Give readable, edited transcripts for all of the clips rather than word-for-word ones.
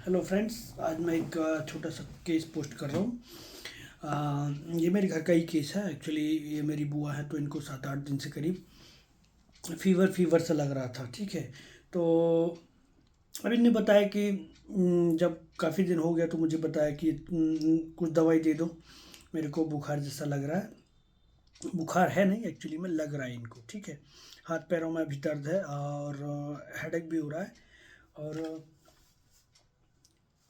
Hello friends, आज मैं एक छोटा सा केस पोस्ट कर रहा हूँ। ये मेरे घर का ही केस है। एक्चुअली ये मेरी बुआ है, तो इनको 7-8 दिन से करीब फीवर सा लग रहा था। ठीक है, तो अब इनने बताया कि जब काफ़ी दिन हो गया तो मुझे बताया कि कुछ दवाई दे दो, मेरे को बुखार जैसा लग रहा है। बुखार है नहीं, एक्चुअली में लग रहा है इनको। ठीक है, हाथ पैरों में भी दर्द है और हेडेक भी हो रहा है,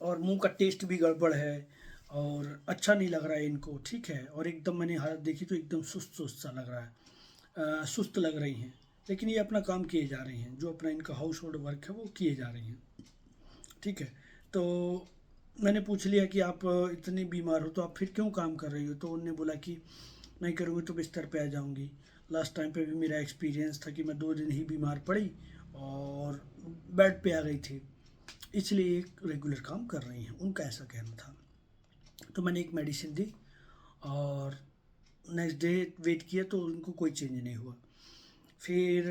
और मुंह का टेस्ट भी गड़बड़ है, और अच्छा नहीं लग रहा है इनको। ठीक है, और एकदम मैंने हालत देखी तो एकदम सुस्त सुस्त सा लग रहा है, सुस्त लग रही हैं। लेकिन ये अपना काम किए जा रही हैं, जो अपना इनका हाउस होल्ड वर्क है वो किए जा रही हैं। ठीक है, तो मैंने पूछ लिया कि आप इतनी बीमार हो तो आप फिर क्यों काम कर रही हो, तो उन्होंने बोला कि नहीं करूँगी तो बिस्तर पे आ जाऊँगी। लास्ट टाइम पे भी मेरा एक्सपीरियंस था कि मैं 2 दिन ही बीमार पड़ी और बेड पे आ गई थी, इसलिए एक रेगुलर काम कर रही हैं, उनका ऐसा कहना था। तो मैंने एक मेडिसिन दी और नेक्स्ट डे वेट किया तो उनको कोई चेंज नहीं हुआ। फिर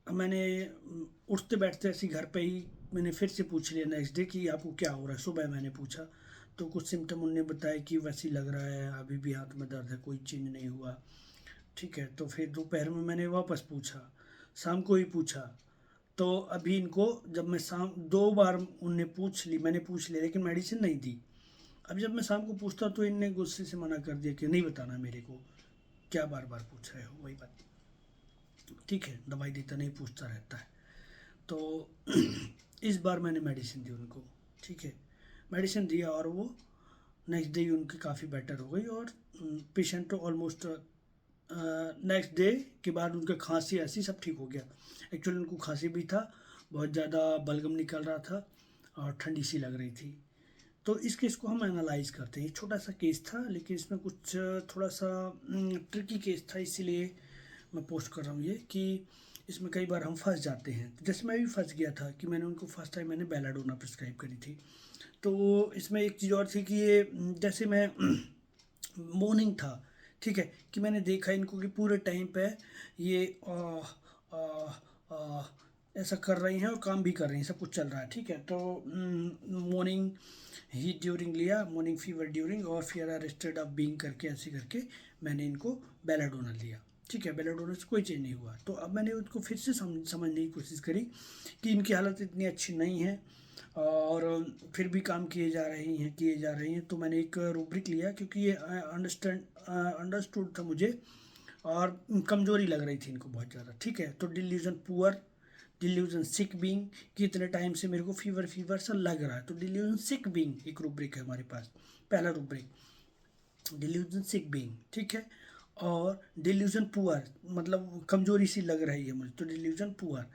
मैंने उठते बैठते ऐसे घर पे ही मैंने फिर से पूछ लिया नेक्स्ट डे कि आपको क्या हो रहा है। सुबह मैंने पूछा तो कुछ सिम्टम उन्होंने बताया कि वैसे ही लग रहा है, अभी भी हाथ में दर्द है, कोई चेंज नहीं हुआ। ठीक है, तो फिर दोपहर में मैंने वापस पूछा, शाम को ही पूछा। तो अभी इनको जब मैं शाम 2 बार उनने पूछ ली, मैंने पूछ लिया लेकिन मेडिसिन नहीं दी। अब जब मैं शाम को पूछता तो इनने गुस्से से मना कर दिया कि नहीं बताना मेरे को, क्या बार बार पूछ रहे हो, वही बात। ठीक है, दवाई देता नहीं, पूछता रहता है। तो इस बार मैंने मेडिसिन दी उनको। ठीक है, मेडिसिन दिया और वो नेक्स्ट डे उनकी काफ़ी बेटर हो गई, और पेशेंट तो ऑलमोस्ट नेक्स्ट डे के बाद उनका खांसी ऐसी सब ठीक हो गया। एक्चुअली उनको खांसी भी था, बहुत ज़्यादा बलगम निकल रहा था और ठंडी सी लग रही थी। तो इस केस को हम एनालाइज करते हैं। छोटा सा केस था लेकिन इसमें कुछ थोड़ा सा ट्रिकी केस था, इसीलिए मैं पोस्ट कर रहा हूँ ये कि इसमें कई बार हम फंस जाते हैं। तो जैसे मैं भी फंस गया था कि मैंने उनको फर्स्ट टाइम मैंने बेलाडोना प्रिस्क्राइब करी थी। तो इसमें एक चीज़ और थी कि ये जैसे मैं मॉर्निंग था, ठीक है, कि मैंने देखा इनको कि पूरे टाइम पे ये आ, आ, ऐसा कर रही हैं और काम भी कर रही हैं, सब कुछ चल रहा है। ठीक है, तो मॉर्निंग हीट ड्यूरिंग लिया, मॉर्निंग फीवर ड्यूरिंग, और फिर अरेस्टेड ऑफ बीइंग करके ऐसे करके मैंने इनको बेलाडोना लिया। ठीक है, बेलाडोना से कोई चेंज नहीं हुआ। तो अब मैंने उनको फिर से समझने की कोशिश करी कि इनकी हालत इतनी अच्छी नहीं है और फिर भी काम किए जा रही हैं। तो मैंने एक रूब्रिक लिया क्योंकि ये अंडरस्टूड था मुझे, और कमज़ोरी लग रही थी इनको बहुत ज़्यादा। ठीक है, तो डिल्यूजन पुअर, डिल्यूजन सिक बीइंग, कि इतने टाइम से मेरे को फीवर फीवर सा लग रहा है, तो डिल्यूजन सिक बीइंग एक रूब्रिक है हमारे पास, पहला रूब्रिक डिल्यूजन सिक बीइंग। ठीक है, और डिल्यूजन पुअर मतलब कमजोरी सी लग रही है मुझे, तो डिल्यूजन पुअर।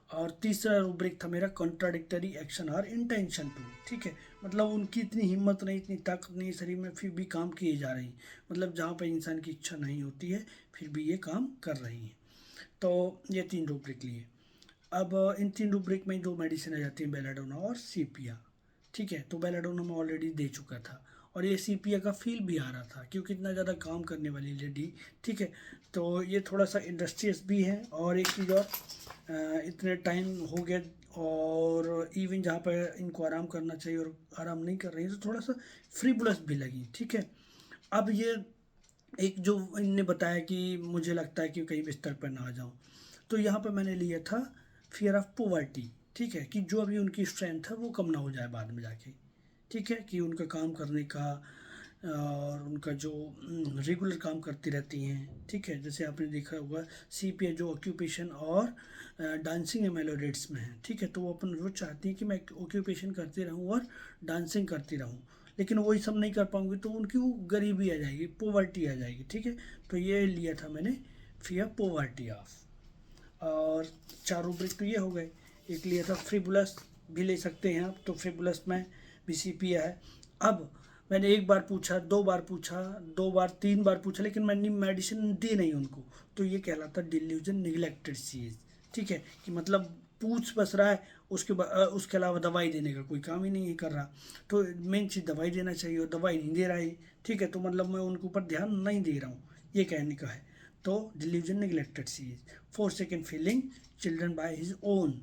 और तीसरा रूब्रिक था मेरा कॉन्ट्राडिक्टरी एक्शन और इंटेंशन टू। ठीक है, मतलब उनकी इतनी हिम्मत नहीं, इतनी ताकत नहीं शरीर में, फिर भी काम किए जा रही, मतलब जहाँ पर इंसान की इच्छा नहीं होती है फिर भी ये काम कर रही हैं। तो ये 3 रूब्रिक लिए। अब इन 3 रूब्रिक में 2 मेडिसिन आ जाती हैं, बेलाडोना और सीपिया। ठीक है, तो बेलाडोना में ऑलरेडी दे चुका था, और ये सीपिया का फील भी आ रहा था क्योंकि इतना ज़्यादा काम करने वाली लेडी। ठीक है, तो ये थोड़ा सा इंडस्ट्रियस भी है, और एक चीज़ और, इतने टाइम हो गया और इवन जहाँ पर इनको आराम करना चाहिए और आराम नहीं कर रही है, तो थोड़ा सा फ्रीबुलस भी लगी। ठीक है, अब ये एक जो इनने बताया कि मुझे लगता है कि कहीं बिस्तर पर ना आ जाऊँ, तो यहाँ पर मैंने लिया था फियर ऑफ पोवर्टी। ठीक है, कि जो अभी उनकी स्ट्रेंथ है वो कम ना हो जाए बाद में जाके। ठीक है, कि उनका काम करने का और उनका जो रेगुलर काम करती रहती हैं। ठीक है, जैसे आपने देखा होगा सीपीए जो ऑक्यूपेशन और डांसिंग एमेलोरेट्स में है। ठीक है, तो वो अपन वो चाहती हैं कि मैं ऑक्यूपेशन करती रहूँ और डांसिंग करती रहूँ, लेकिन वही सब नहीं कर पाऊँगी तो उनकी वो गरीबी आ जाएगी, पोवर्टी आ जाएगी। ठीक है, तो ये लिया था मैंने फियर पोवर्टी ऑफ। और 4 रूब्रिक तो ये हो गए। एक लिया था फ्रिबुलस, भी ले सकते हैं आप, तो फ्रिबुलस में भी सीपिया है। अब मैंने एक बार पूछा, 2 बार पूछा, 2 बार 3 बार पूछा, लेकिन मैंने मेडिसिन दी नहीं उनको, तो ये कहलाता डिल्यूजन निगलेक्टेड चीज़। ठीक है, कि मतलब पूछ बस रहा है, उसके अलावा दवाई देने का कोई काम ही नहीं कर रहा। तो मेन चीज़ दवाई देना चाहिए और दवाई नहीं दे रहा है। ठीक है, तो मतलब मैं उनके ऊपर ध्यान नहीं दे रहा हूँ, ये कहने का है। तो डिल्यूजन निगलेक्टेड चीज, 4 second feeling children by his own,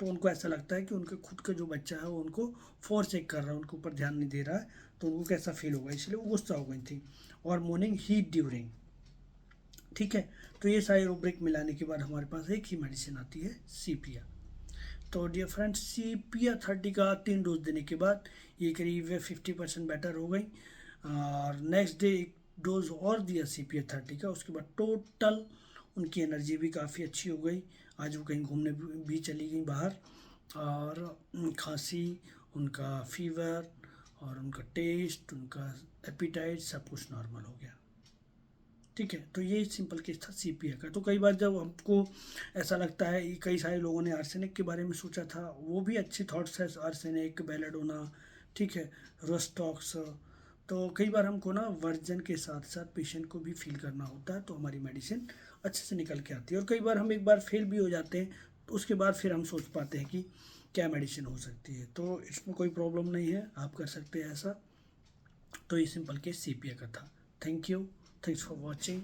तो उनको ऐसा लगता है कि उनके खुद का जो बच्चा है वो उनको फोर्स चेक कर रहा है, उनके ऊपर ध्यान नहीं दे रहा है, तो उनको कैसा फील होगा, इसलिए वो गुस्सा हो गई थी। और मॉर्निंग हीट ड्यूरिंग, ठीक है। तो ये सारे रूब्रिक मिलाने के बाद हमारे पास एक ही मेडिसिन आती है सीपिया। तो डियर फ्रेंड्स, सीपिया 30 का 3 डोज देने के बाद ये करीब 50% बेटर हो गई। और नेक्स्ट डे एक डोज और दिया सीपिया 30 का, उसके बाद टोटल उनकी एनर्जी भी काफ़ी अच्छी हो गई। आज वो कहीं घूमने भी चली गई बाहर, और खांसी, उनका फीवर और उनका टेस्ट, उनका एपिटाइट सब कुछ नॉर्मल हो गया, ठीक है। तो ये सिंपल केस था सीपिया का। तो कई बार जब हमको ऐसा लगता है, कई सारे लोगों ने आर्सेनिक के बारे में सोचा था, वो भी अच्छी थॉट्स है, आर्सेनिक, बेलेडोना, ठीक है, रोस्टॉक्स। तो कई बार हमको ना वर्जन के साथ साथ पेशेंट को भी फील करना होता है, तो हमारी मेडिसिन अच्छे से निकल के आती है। और कई बार हम एक बार फेल भी हो जाते हैं, तो उसके बाद फिर हम सोच पाते हैं कि क्या मेडिसिन हो सकती है। तो इसमें कोई प्रॉब्लम नहीं है, आप कर सकते हैं ऐसा। तो ये सिंपल केस सीपिया का था। Thank you, thanks for watching.